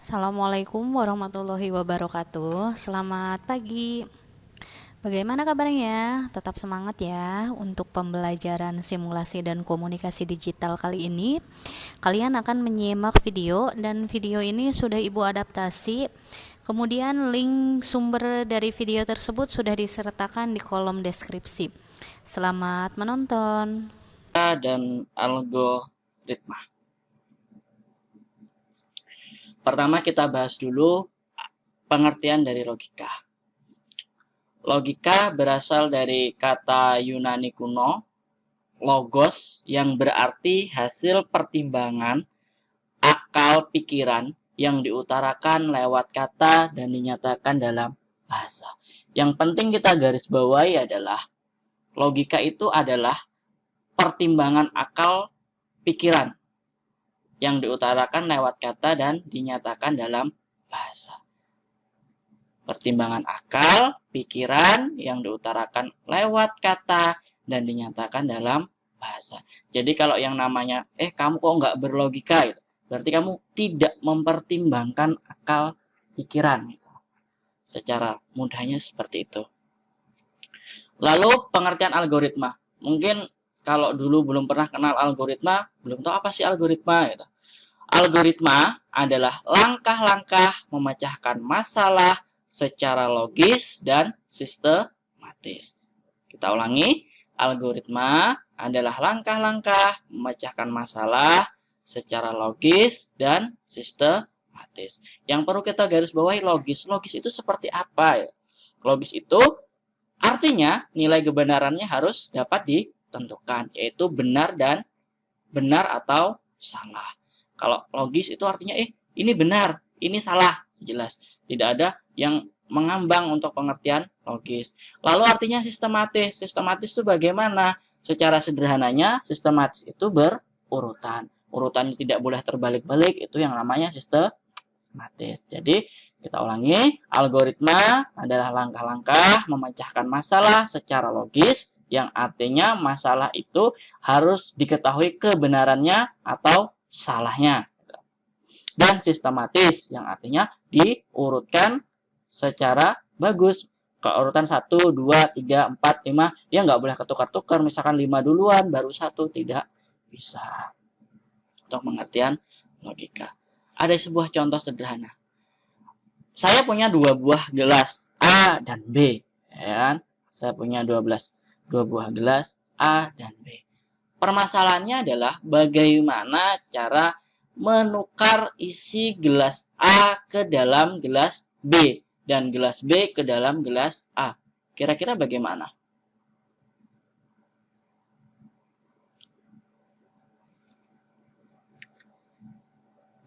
Assalamualaikum warahmatullahi wabarakatuh. Selamat pagi. Bagaimana kabarnya? Tetap semangat ya untuk pembelajaran simulasi dan komunikasi digital kali ini. Kalian akan menyimak video dan video ini sudah Ibu adaptasi. Kemudian link sumber dari video tersebut sudah disertakan di kolom deskripsi. Selamat menonton. Dan algoritma. Pertama kita bahas dulu pengertian dari logika. Logika berasal dari kata Yunani kuno, logos, yang berarti hasil pertimbangan akal pikiran yang diutarakan lewat kata dan dinyatakan dalam bahasa. Yang penting kita garis bawahi adalah logika itu adalah pertimbangan akal pikiran yang diutarakan lewat kata dan dinyatakan dalam bahasa. Pertimbangan akal, pikiran yang diutarakan lewat kata dan dinyatakan dalam bahasa. Jadi kalau yang namanya, kamu kok nggak berlogika, gitu, berarti kamu tidak mempertimbangkan akal pikiran. Gitu. Secara mudahnya seperti itu. Lalu pengertian algoritma. Mungkin kalau dulu belum pernah kenal algoritma, belum tahu apa sih algoritma. Gitu. Algoritma adalah langkah-langkah memecahkan masalah secara logis dan sistematis. Kita ulangi, algoritma adalah langkah-langkah memecahkan masalah secara logis dan sistematis. Yang perlu kita garis bawahi logis. Logis itu seperti apa? Logis itu artinya nilai kebenarannya harus dapat ditentukan, yaitu benar dan benar atau salah. Kalau logis itu artinya ini benar, ini salah, jelas. Tidak ada yang mengambang untuk pengertian logis. Lalu artinya sistematis. Sistematis itu bagaimana? Secara sederhananya, sistematis itu berurutan. Urutannya tidak boleh terbalik-balik, itu yang namanya sistematis. Jadi, kita ulangi, algoritma adalah langkah-langkah memecahkan masalah secara logis, yang artinya masalah itu harus diketahui kebenarannya atau salahnya. Dan sistematis, yang artinya diurutkan secara bagus. Ke urutan 1, 2, 3, 4, 5, dia nggak boleh ketukar-tukar. Misalkan 5 duluan, baru 1, tidak bisa. Untuk pengertian logika. Ada sebuah contoh sederhana. Saya punya 2 buah gelas A dan B. Ya, saya punya 2 buah gelas A dan B. Permasalahannya adalah bagaimana cara menukar isi gelas A ke dalam gelas B dan gelas B ke dalam gelas A. Kira-kira bagaimana?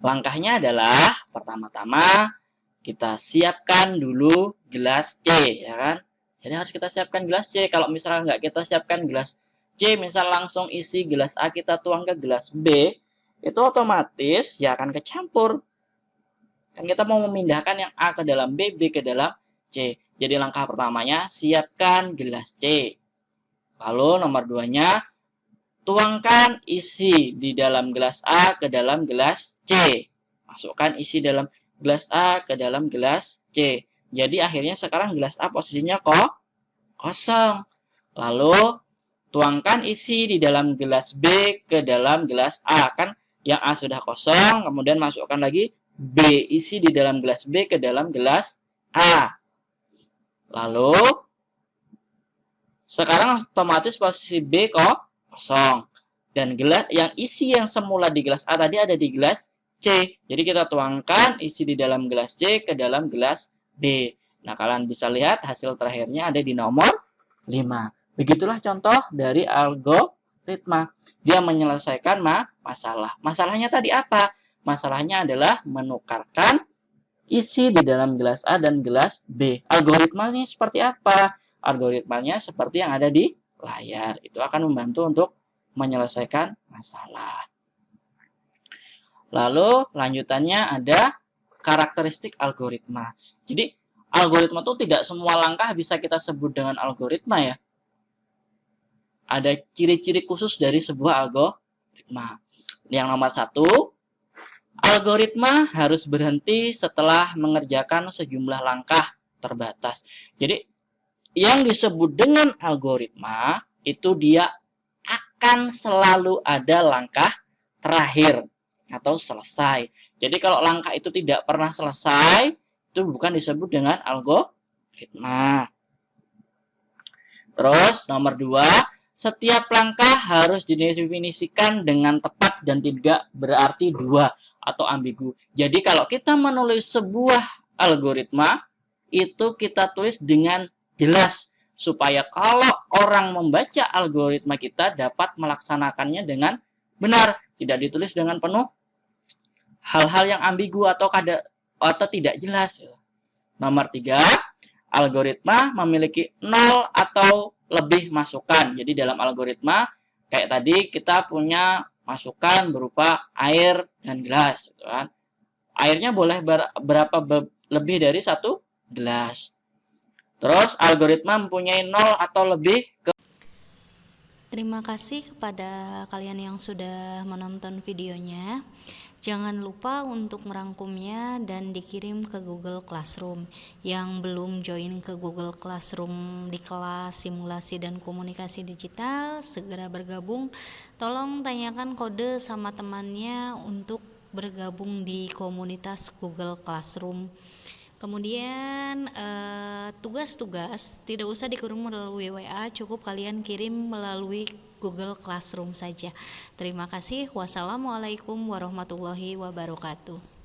Langkahnya adalah pertama-tama kita siapkan dulu gelas C, ya kan? Jadi harus kita siapkan gelas C. Kalau misalnya nggak kita siapkan gelas C, misal langsung isi gelas A kita tuang ke gelas B, itu otomatis ya akan kecampur. Kan kita mau memindahkan yang A ke dalam B, B ke dalam C. Jadi langkah pertamanya siapkan gelas C. Lalu nomor 2-nya tuangkan isi di dalam gelas A ke dalam gelas C. Masukkan isi dalam gelas A ke dalam gelas C. Jadi akhirnya sekarang gelas A posisinya kosong. Lalu tuangkan isi di dalam gelas B ke dalam gelas A. Kan yang A sudah kosong, kemudian masukkan lagi B, isi di dalam gelas B ke dalam gelas A. Lalu sekarang otomatis posisi B kosong. Dan gelas yang isi yang semula di gelas A tadi ada di gelas C. Jadi kita tuangkan isi di dalam gelas C ke dalam gelas B. Nah, kalian bisa lihat hasil terakhirnya ada di nomor 5. Begitulah contoh dari algoritma. Dia menyelesaikan masalah. Masalahnya tadi apa? Masalahnya adalah menukarkan isi di dalam gelas A dan gelas B. Algoritmanya seperti apa? Algoritmanya seperti yang ada di layar. Itu akan membantu untuk menyelesaikan masalah. Lalu lanjutannya ada karakteristik algoritma. Jadi algoritma itu tidak semua langkah bisa kita sebut dengan algoritma ya. Ada ciri-ciri khusus dari sebuah algoritma. Yang nomor 1, algoritma harus berhenti setelah mengerjakan sejumlah langkah terbatas. Jadi yang disebut dengan algoritma itu dia akan selalu ada langkah terakhir atau selesai. Jadi kalau langkah itu tidak pernah selesai, itu bukan disebut dengan algoritma. Terus nomor 2, setiap langkah harus didefinisikan dengan tepat dan tidak berarti dua atau ambigu. Jadi kalau kita menulis sebuah algoritma, itu kita tulis dengan jelas supaya kalau orang membaca algoritma kita dapat melaksanakannya dengan benar, tidak ditulis dengan penuh hal-hal yang ambigu atau tidak jelas. Nomor 3, algoritma memiliki 0 atau lebih masukan. Jadi dalam algoritma kayak tadi kita punya masukan berupa air dan gelas, gitu kan. Airnya boleh lebih dari 1 gelas. Terus algoritma mempunyai 0 atau lebih Terima kasih kepada kalian yang sudah menonton videonya. Jangan lupa untuk merangkumnya dan dikirim ke Google Classroom. Yang belum join ke Google Classroom di kelas simulasi dan komunikasi digital, segera bergabung. Tolong tanyakan kode sama temannya untuk bergabung di komunitas Google Classroom. Kemudian tugas-tugas tidak usah dikirim melalui WA, cukup kalian kirim melalui Google Classroom saja. Terima kasih. Wassalamualaikum warahmatullahi wabarakatuh.